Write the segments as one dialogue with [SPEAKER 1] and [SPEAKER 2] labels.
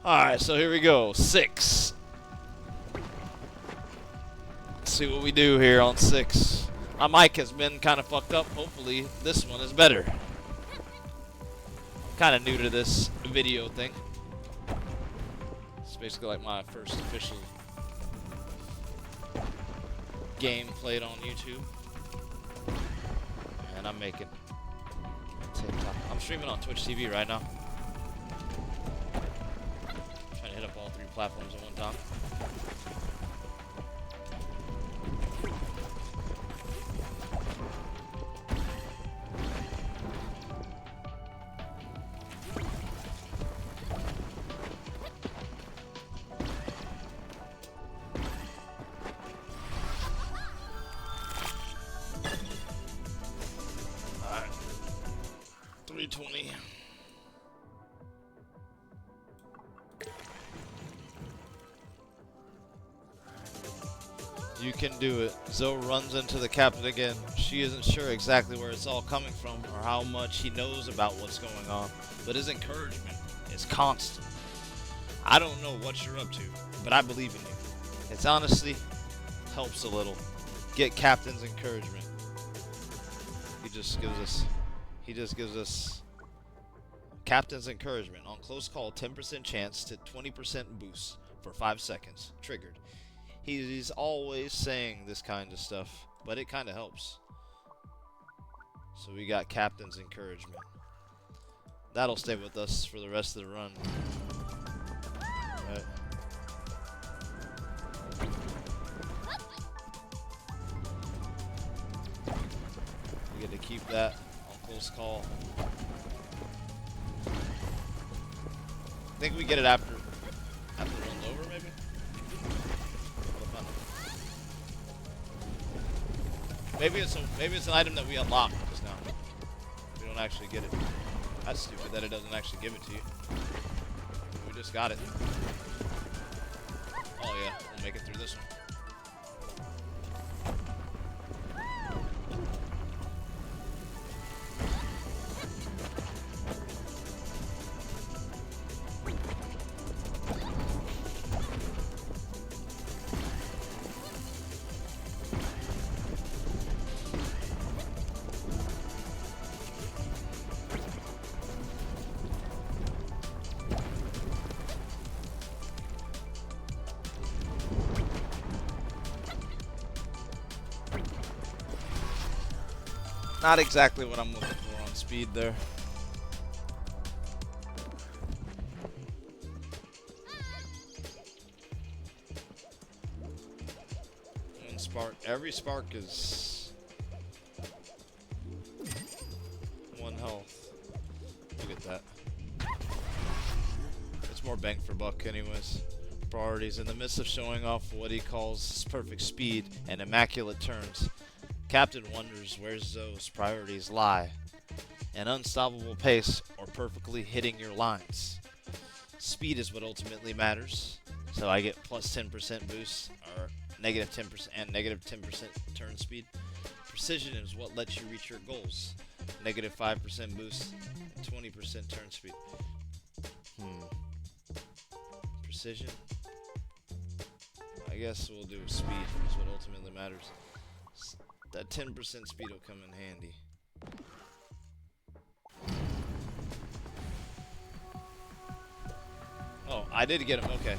[SPEAKER 1] Alright, so here we go. 6. Let's see what we do here on 6. My mic has been kind of fucked up. Hopefully, this one is better. I'm kind of new to this video thing. It's basically like my first official game played on YouTube. And I'm making TikTok. I'm streaming on Twitch TV right now. Trying to hit up all 3 platforms at one time. Alright. 320. You can do it. Zoe runs into the captain again. She isn't sure exactly where it's all coming from or how much he knows about what's going on, but his encouragement is constant. I don't know what you're up to, but I believe in you. It's honestly helps a little. Get captain's encouragement. He just gives us captain's encouragement. On close call, 10% chance to 20% boost for 5 seconds. Triggered. He's always saying this kind of stuff, but it kind of helps. So we got captain's encouragement. That'll stay with us for the rest of the run. Right. We get to keep that on close call. I think we get it after the run's over, maybe? Maybe it's an item that we unlocked just now. We don't actually get it. That's stupid that it doesn't actually give it to you. We just got it. Oh yeah, we'll make it through this one. Not exactly what I'm looking for on speed there. One spark. Every spark is 1 health. Look at that. It's more bang for buck anyways. Priorities. In the midst of showing off what he calls perfect speed and immaculate turns, Captain wonders where Zoe's priorities lie. An unstoppable pace or perfectly hitting your lines. Speed is what ultimately matters. So I get plus 10% boost or negative 10% and negative 10% turn speed. Precision is what lets you reach your goals. Negative 5% boost, 20% turn speed. Precision? I guess we'll do speed is what ultimately matters. That 10% speed will come in handy. Oh, I did get him. Okay.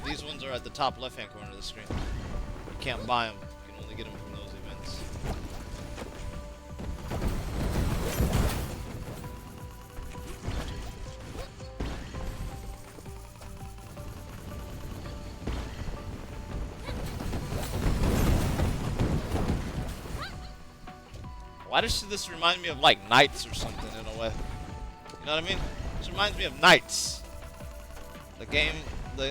[SPEAKER 1] These ones are at the top left-hand corner of the screen. You can't buy them. You can only get them from those events. Why does this remind me of like Knights or something in a way? You know what I mean? This reminds me of Knights. The game,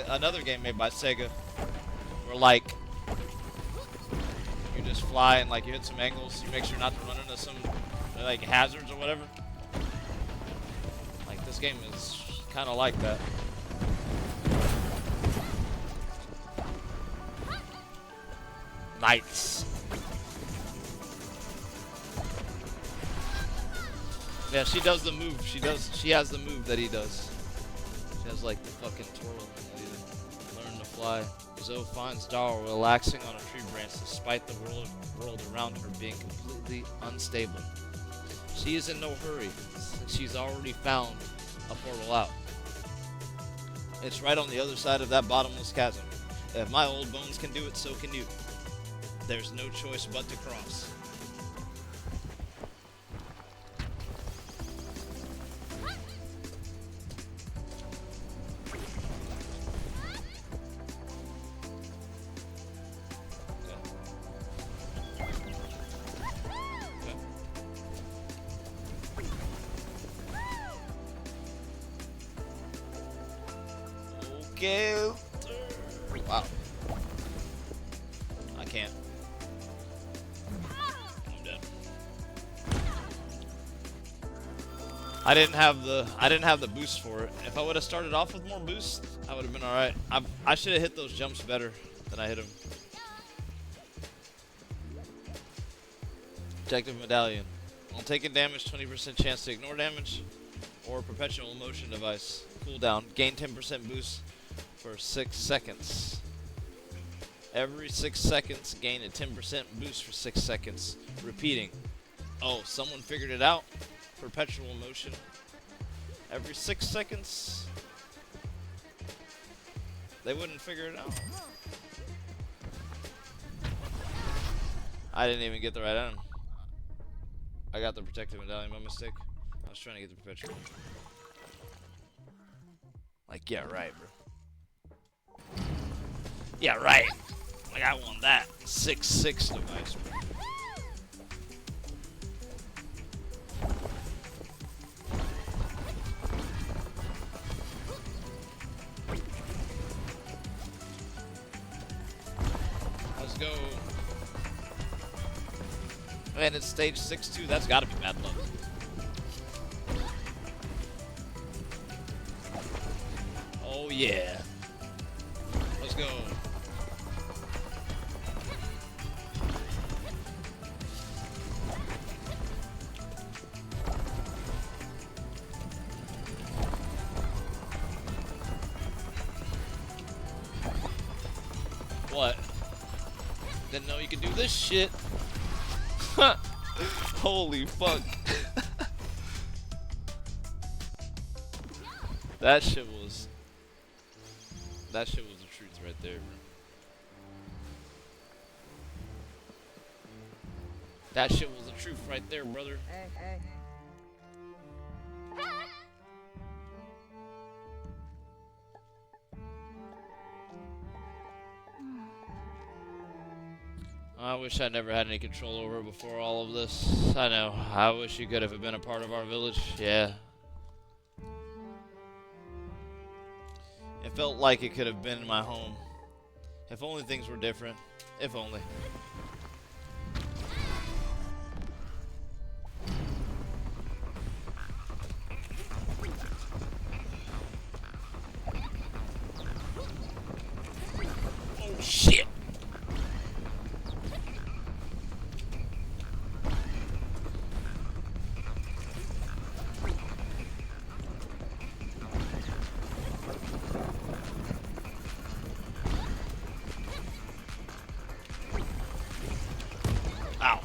[SPEAKER 1] another game made by Sega, where like you just fly and like you hit some angles, you make sure not to run into some like hazards or whatever. Like this game is kind of like that. Knights. Yeah, she does the move. She has the move that he does. has like the fucking twirl. Learn to fly. Zoe finds Darl relaxing on a tree branch despite the world around her being completely unstable. She is in no hurry, since she's already found a portal out. It's right on the other side of that bottomless chasm. If my old bones can do it, so can you. There's no choice but to cross. Okay. Wow. I can't. I'm dead. I didn't have the boost for it. If I would have started off with more boost, I would have been alright. I should have hit those jumps better than I hit them. Protective medallion. On taking damage, 20% chance to ignore damage, or perpetual motion device. Cooldown. Gain 10% boost for 6 seconds. Every 6 seconds, gain a 10% boost for 6 seconds. Repeating. Oh, someone figured it out. Perpetual motion. Every 6 seconds. They wouldn't figure it out. I didn't even get the right item. I got the protective medallion by mistake. I was trying to get the perpetual. Like, yeah, right, bro. Yeah, right. Like, I want that 6-6 device, bro. Let's go. Man, it's stage 6-2. That's gotta be bad luck. Oh, yeah. Let's go. What? Didn't know you could do this shit. Holy fuck. That shit was the truth right there, bro. That shit was the truth right there, brother. I wish I never had any control over it before all of this. I know. I wish you could have been a part of our village. Yeah. It felt like it could have been my home. If only things were different. If only. Oh shit! Ow.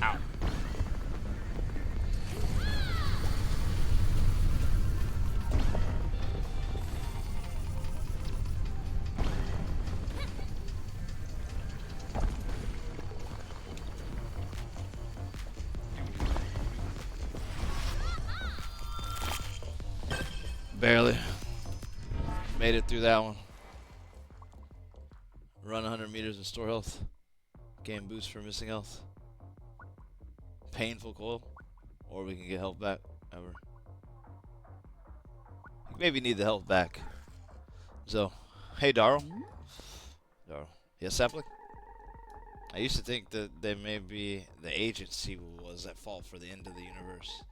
[SPEAKER 1] Ow. Barely. Made it through that one. Run 100 meters and store health. Gain boost for missing health. Painful coil. Or we can get health back. Ever. Maybe need the health back. So, hey Darl. Darl. Yes, Sapling? I used to think that maybe the agency was at fault for the end of the universe.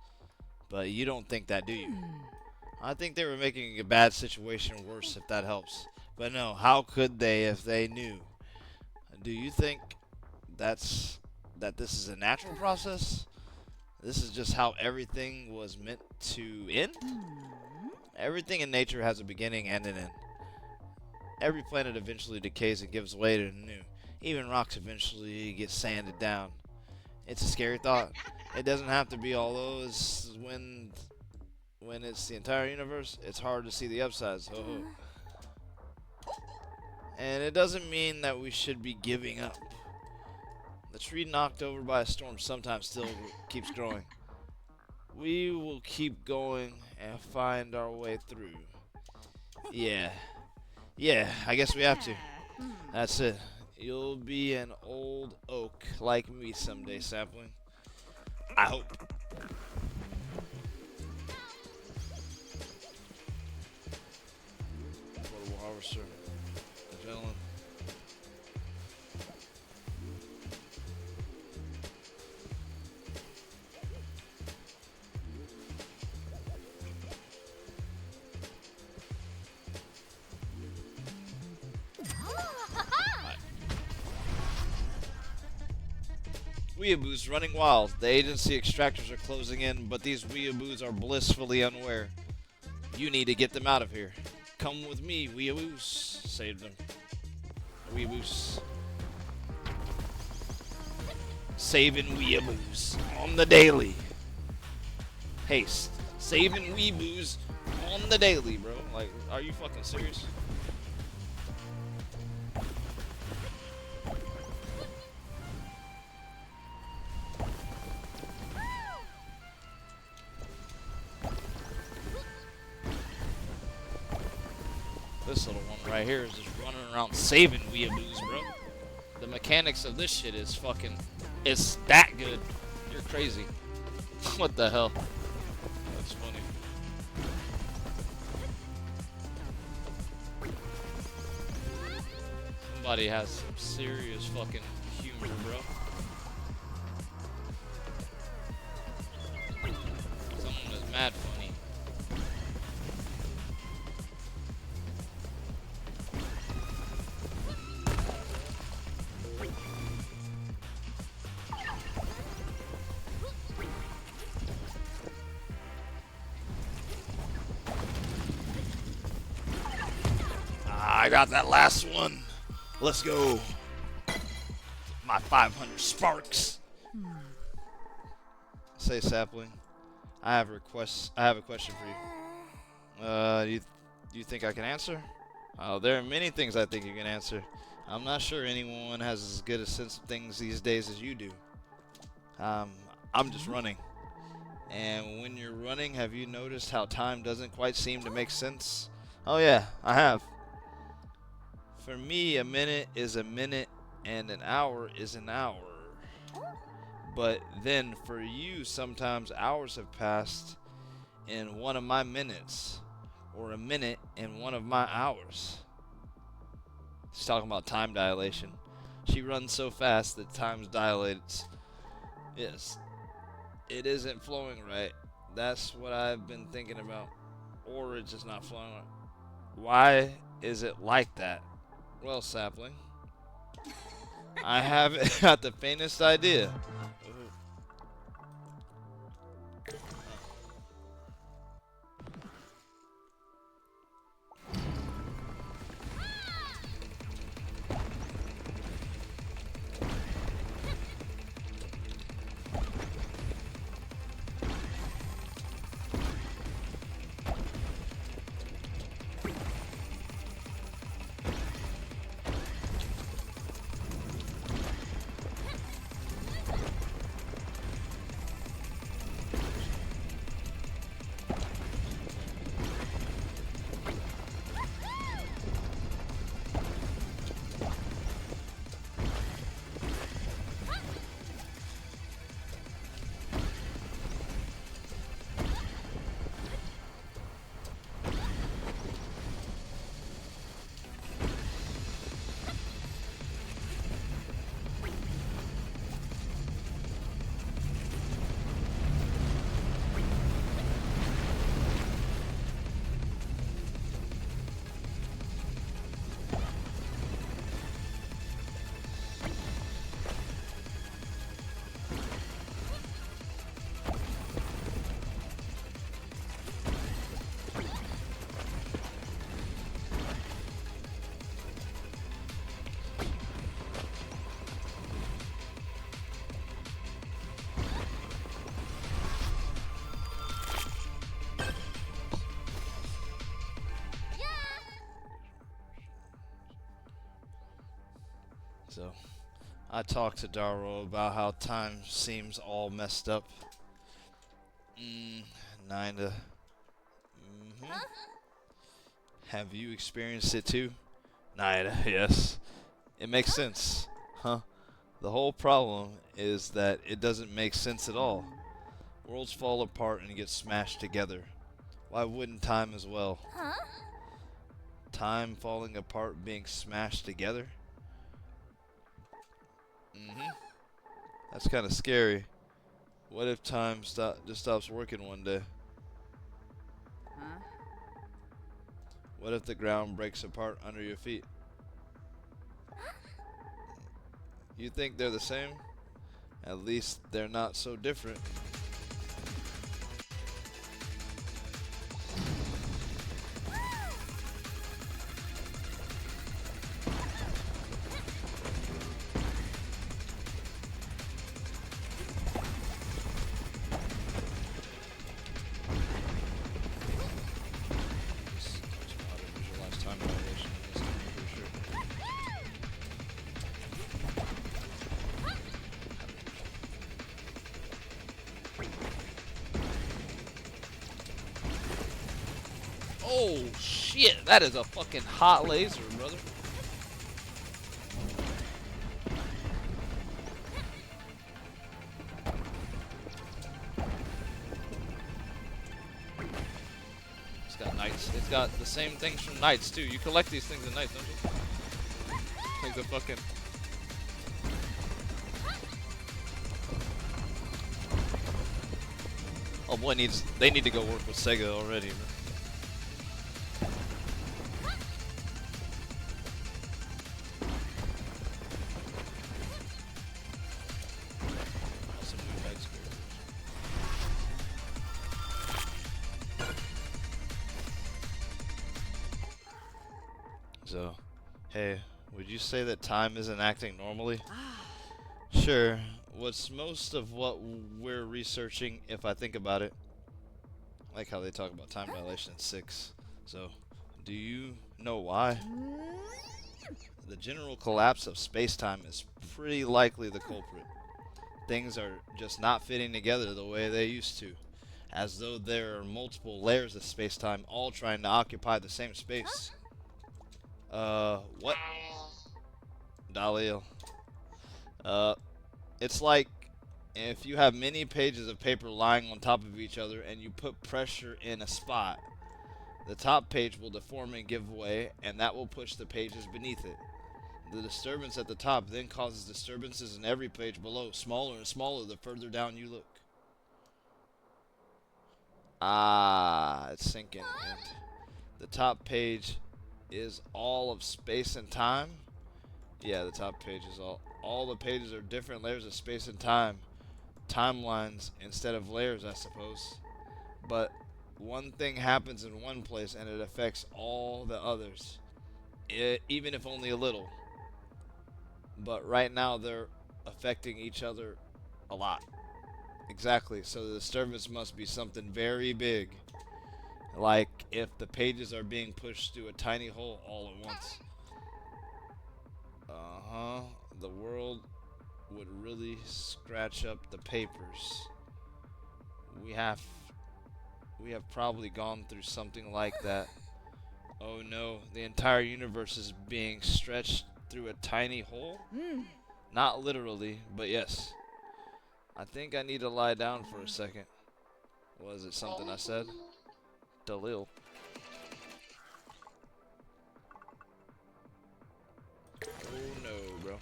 [SPEAKER 1] But you don't think that, do you? I think they were making a bad situation worse, if that helps. But no, how could they if they knew? Do you think that's that this is a natural process. This is just how everything was meant to end. Everything in nature has a beginning and an end. Every planet eventually decays and gives way to new. Even rocks eventually get sanded down. It's a scary thought. It doesn't have to be, although it's when it's the entire universe, it's hard to see the upsides. And it doesn't mean that we should be giving up. The tree knocked over by a storm sometimes still keeps growing. We will keep going and find our way through. Yeah, I guess we have to. That's it. You'll be an old oak like me someday, Sapling. I hope. Portable harvester. Adrenaline. Weeaboos running wild. The agency extractors are closing in, but these weeaboos are blissfully unaware. You need to get them out of here. Come with me, weeaboos. Save them. Weeaboos. Saving weeaboos on the daily. Haste. Saving weeaboos on the daily, bro. Like, are you fucking serious? This little one right here is just running around saving weeaboos, bro. The mechanics of this shit is fucking... It's that good. You're crazy. What the hell? That's funny. Somebody has some serious fucking humor, bro. Someone is mad funny. I got that last one. Let's go. My 500 sparks. Say, Sapling, I have a question for you. Do you think I can answer? There are many things I think you can answer. I'm not sure anyone has as good a sense of things these days as you do. I'm just running. And when you're running, have you noticed how time doesn't quite seem to make sense? Oh yeah, I have. For me, a minute is a minute and an hour is an hour. But then for you, sometimes hours have passed in one of my minutes, or a minute in one of my hours. She's talking about time dilation. She runs so fast that time's dilates. Yes, it isn't flowing right. That's what I've been thinking about. Or it's just not flowing right. Why is it like that? Well, Sapling, I haven't got the faintest idea. So, I talked to Daro about how time seems all messed up. Kinda. Have you experienced it too? Nida, yes. It makes sense. Huh? The whole problem is that it doesn't make sense at all. Worlds fall apart and get smashed together. Why wouldn't time as well? Time falling apart being smashed together? That's kind of scary. What if time just stops working one day? What if the ground breaks apart under your feet? You think they're the same? At least they're not so different. Oh shit, that is a fucking hot laser, brother. It's got knights. It's got the same things from knights too. You collect these things in knights, don't you? Like the fucking... Oh boy, they need to go work with Sega already, bro. So, hey, would you say that time isn't acting normally? Sure. What's most of what we're researching, if I think about it. I like how they talk about time dilation in 6. So, do you know why? The general collapse of space-time is pretty likely the culprit. Things are just not fitting together the way they used to, as though there are multiple layers of space-time all trying to occupy the same space. What? Dalil. It's like if you have many pages of paper lying on top of each other and you put pressure in a spot, the top page will deform and give way, and that will push the pages beneath it. The disturbance at the top then causes disturbances in every page below, smaller and smaller the further down you look. Ah, it's sinking in. The top page is all of space and time. Yeah, the top page is all the pages are different layers of space and time. Timelines instead of layers, I suppose. But one thing happens in one place and it affects all the others, even if only a little. But right now they're affecting each other a lot. Exactly, so the disturbance must be something very big. Like if the pages are being pushed through a tiny hole all at once. The world would really scratch up the papers. We have probably gone through something like that. Oh no, the entire universe is being stretched through a tiny hole? Not literally, but yes. I think I need to lie down for a second. Was it something I said? Dalil. Oh no, bro.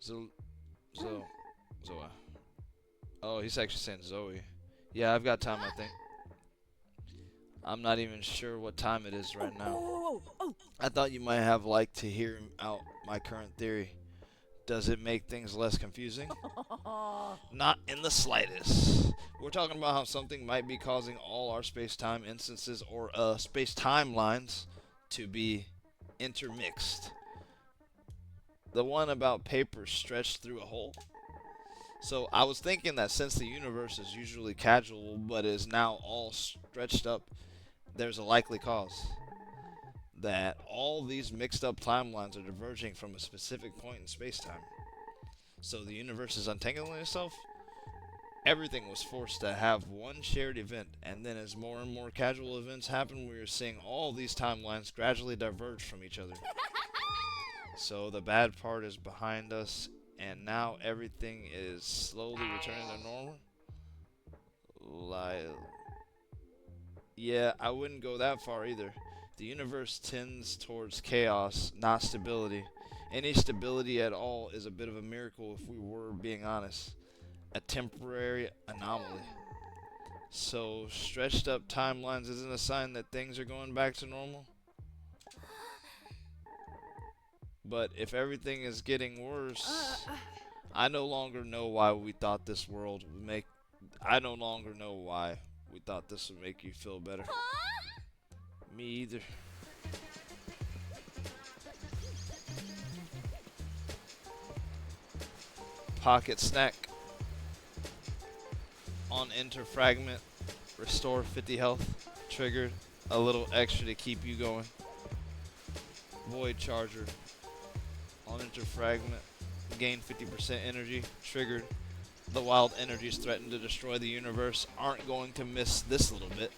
[SPEAKER 1] Zoa. Oh, he's actually saying Zoe. Yeah, I've got time, I think. I'm not even sure what time it is right now. I thought you might have liked to hear out my current theory. Does it make things less confusing? Not in the slightest. We're talking about how something might be causing all our space-time instances or space-time lines to be intermixed. The one about paper stretched through a hole. So I was thinking that since the universe is usually casual but is now all stretched up, there's a likely cause. that all these mixed up timelines are diverging from a specific point in space-time. So the universe is untangling itself. Everything was forced to have one shared event, and then as more and more casual events happen, we are seeing all these timelines gradually diverge from each other. So the bad part is behind us, and now everything is slowly returning to normal. Like, yeah, I wouldn't go that far either. The universe tends towards chaos, not stability. Any stability at all is a bit of a miracle if we were being honest. A temporary anomaly. So, stretched up timelines isn't a sign that things are going back to normal. But if everything is getting worse, I no longer know why we thought this world would make. I no longer know why we thought this would make you feel better. Me either. Pocket snack. On enter fragment. Restore 50 health. Triggered. A little extra to keep you going. Void charger. On enter fragment. Gain 50% energy. Triggered. The wild energies threaten to destroy the universe aren't going to miss this little bit.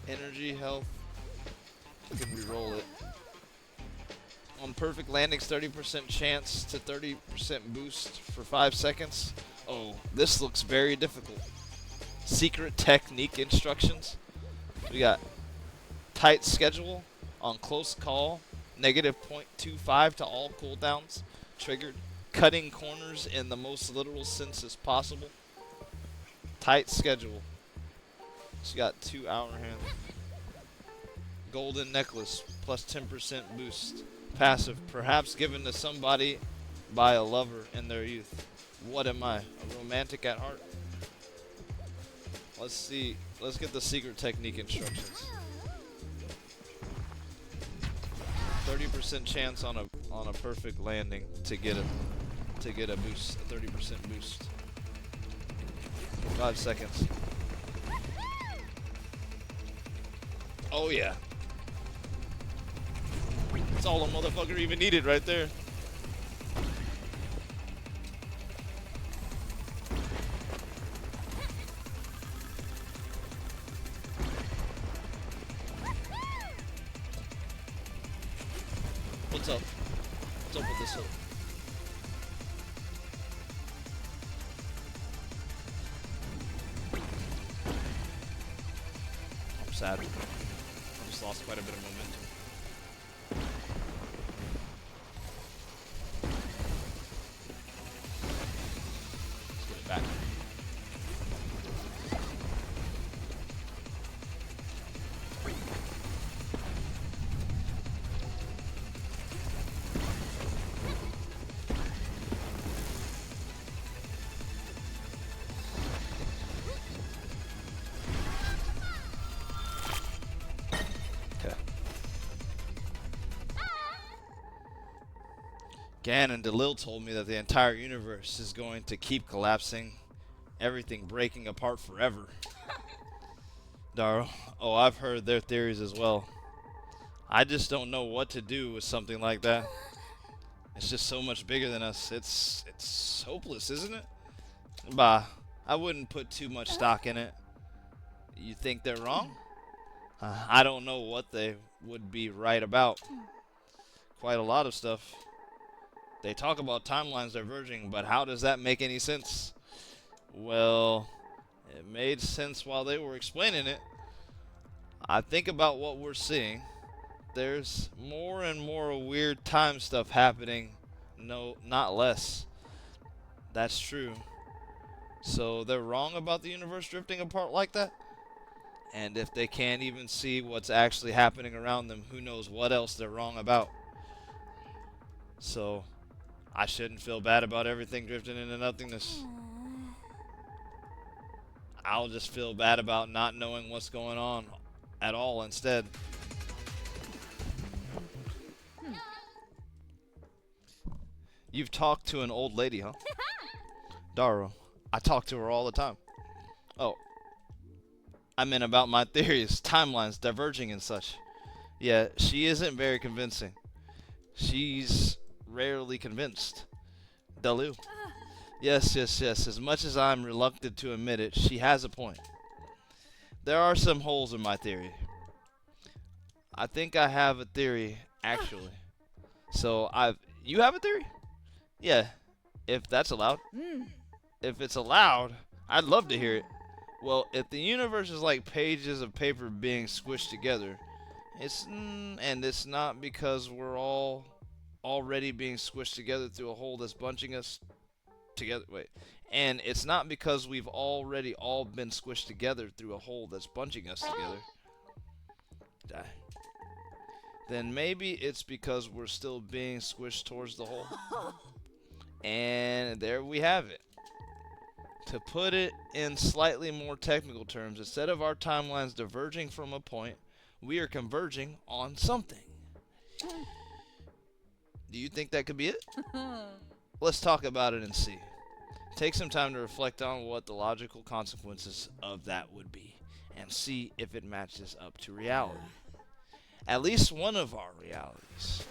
[SPEAKER 1] Energy, health. We can re-roll it. On perfect landings, 30% chance to 30% boost for 5 seconds. Oh, this looks very difficult. Secret technique instructions. We got tight schedule on close call. Negative 0.25 to all cooldowns. Triggered. Cutting corners in the most literal sense as possible. Tight schedule. So you got 2 hour hands. Golden necklace. Plus 10% boost. Passive. Perhaps given to somebody by a lover in their youth. What am I? A romantic at heart? Let's see. Let's get the secret technique instructions. 30% chance on a perfect landing to get a boost, a 30% boost. 5 seconds. Oh yeah. That's all a motherfucker even needed right there. What's up? What's up with this hill? I'm sad. I just lost quite a bit of momentum. Let's get it back. Gan and DeLille told me that the entire universe is going to keep collapsing, everything breaking apart forever. Daro, oh, I've heard their theories as well. I just don't know what to do with something like that. It's just so much bigger than us. It's hopeless, isn't it? Bah, I wouldn't put too much stock in it. You think they're wrong? I don't know what they would be right about. Quite a lot of stuff. They talk about timelines diverging, but how does that make any sense? Well, it made sense while they were explaining it. I think about what we're seeing. There's more and more weird time stuff happening. No, not less. That's true. So they're wrong about the universe drifting apart like that? And if they can't even see what's actually happening around them, who knows what else they're wrong about? So I shouldn't feel bad about everything drifting into nothingness. I'll just feel bad about not knowing what's going on at all instead. You've talked to an old lady, huh? Daro, I talk to her all the time. Oh. I meant about my theories, timelines diverging and such. Yeah, she isn't very convincing. She's rarely convinced. Dalu. Yes, yes, yes. As much as I'm reluctant to admit it, she has a point. There are some holes in my theory. I think I have a theory, actually. So you have a theory? Yeah, if that's allowed. If it's allowed, I'd love to hear it. Well, if the universe is like pages of paper being squished together, and it's not because we're all already being squished together through a hole that's bunching us together. Wait, and it's not because we've already all been squished together through a hole that's bunching us together. Die. Then maybe it's because we're still being squished towards the hole. And there we have it. To put it in slightly more technical terms, instead of our timelines diverging from a point, we are converging on something. Do you think that could be it? Let's talk about it and see. Take some time to reflect on what the logical consequences of that would be, and see if it matches up to reality. At least one of our realities.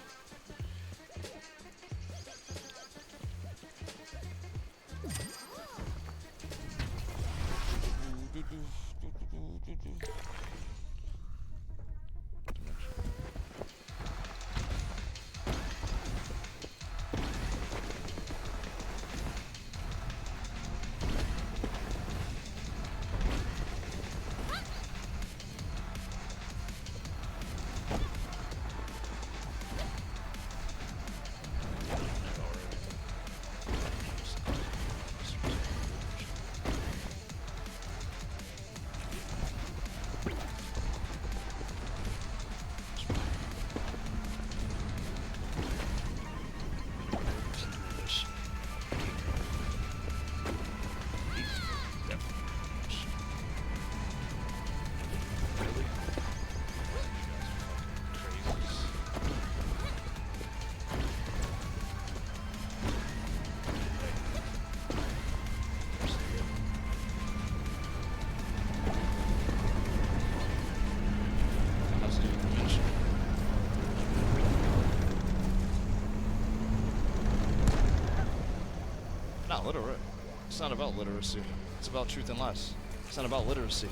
[SPEAKER 1] Not literate. It's not about literacy. It's about truth and lies. It's not about literacy.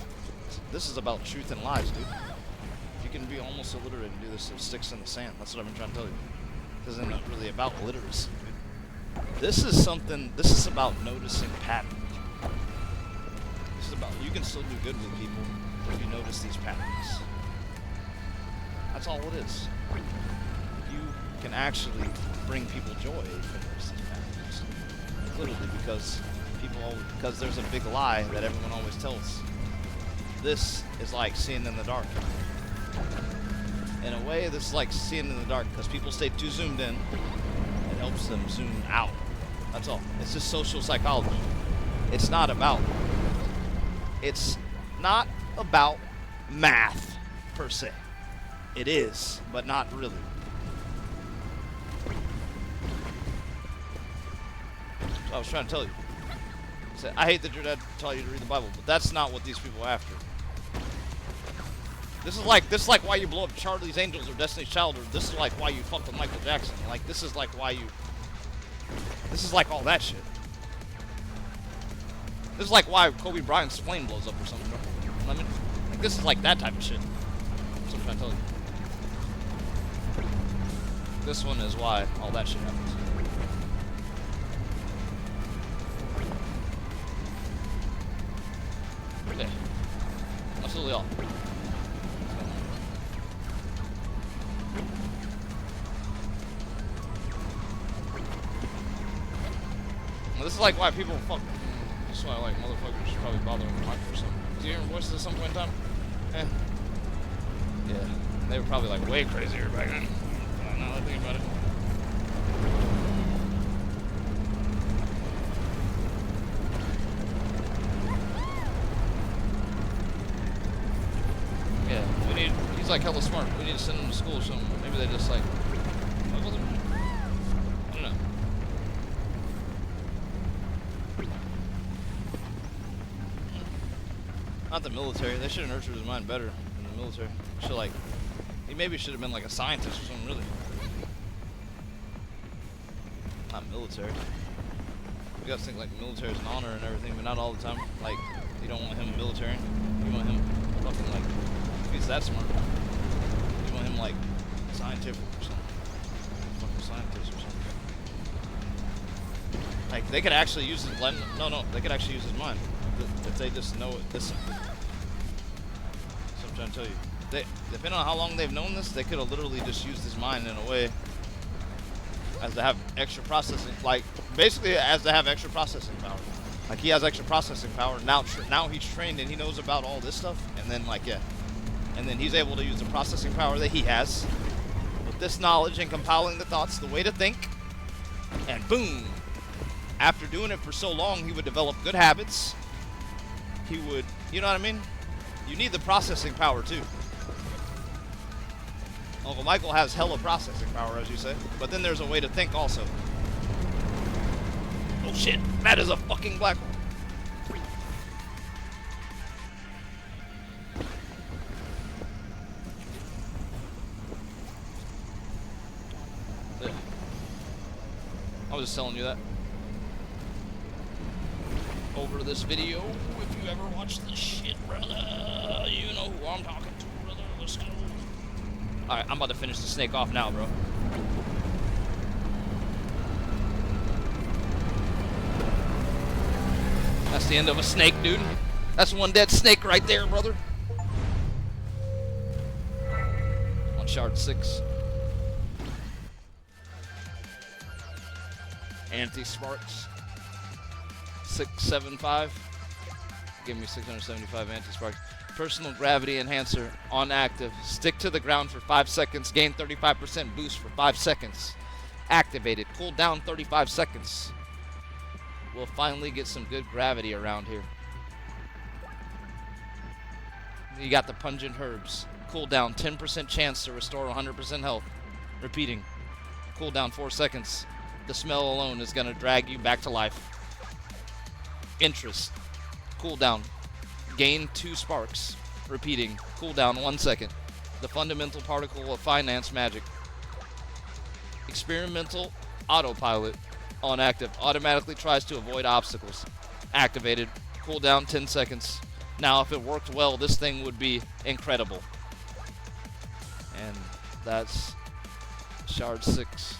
[SPEAKER 1] This is about truth and lies, dude. You can be almost illiterate and do this with sticks in the sand. That's what I've been trying to tell you. This isn't really about literacy, dude. This is about noticing patterns. This is about, you can still do good with people if you notice these patterns. That's all it is. You can actually bring people joy if you notice these patterns. Literally, because there's a big lie that everyone always tells. This is like seeing in the dark. In a way, this is like seeing in the dark because people stay too zoomed in. It helps them zoom out. That's all. It's just social psychology. It's not about math per se. It is, but not really. I was trying to tell you. I hate that your dad taught you to read the Bible, but that's not what these people are after. This is like why you blow up Charlie's Angels or Destiny's Child, or this is like why you fuck with Michael Jackson. Like, this is like why you... This is like all that shit. This is like why Kobe Bryant's plane blows up or something, bro. You know what I mean? Like, this is like that type of shit. That's what I'm trying to tell you. This one is why all that shit happens. Okay. Absolutely all. Well, this is like why people fuck. This is why like motherfuckers should probably bother with Michael or something. Did you hear voices at some point in time? Eh. Yeah. They were probably like way crazier back then. Now that I think about it. He's like hella smart. We need to send him to school or something. Maybe they just like, I don't know. Not the military. They should have nurtured his mind better than the military. Should like, he maybe should have been like a scientist or something, really. Not military. You guys think like military is an honor and everything, but not all the time. Like, you don't want him military. You want him fucking like, if he's that smart, you want him like scientific or something. Fucking scientist or something. Like, they could actually use his, no, they could actually use his mind. If they just know it, this. So I'm trying to tell you. Depending on how long they've known this, they could have literally just used his mind in a way as to have extra processing, like basically as to have extra processing power. Like he has extra processing power now. Now he's trained and he knows about all this stuff, and then like and then he's able to use the processing power that he has with this knowledge and compiling the thoughts, the way to think, and boom! After doing it for so long, he would develop good habits. He would, you know what I mean? You need the processing power too. Uncle Michael has hella processing power, as you say, but then there's a way to think also. Oh shit, that is a fucking black hole. Yeah. I was just telling you that. Over this video, if you ever watch this shit, brother, you know who I'm talking to, brother. Let's go. Alright, I'm about to finish the snake off now, bro. That's the end of a snake, dude. That's one dead snake right there, brother. On shard 6. Anti-sparks. 675. Give me 675 anti-sparks. Personal gravity enhancer on active. Stick to the ground for 5 seconds. Gain 35% boost for 5 seconds. Activated. Cool down 35 seconds. We'll finally get some good gravity around here. You got the pungent herbs. Cool down 10% chance to restore 100% health. Repeating. Cool down 4 seconds. The smell alone is going to drag you back to life. Interest. Cooldown. Gain 2 sparks. Repeating. Cooldown 1 second. The fundamental particle of finance magic. Experimental autopilot on active. Automatically tries to avoid obstacles. Activated. Cooldown 10 seconds. Now, if it worked well, this thing would be incredible. And that's shard 6.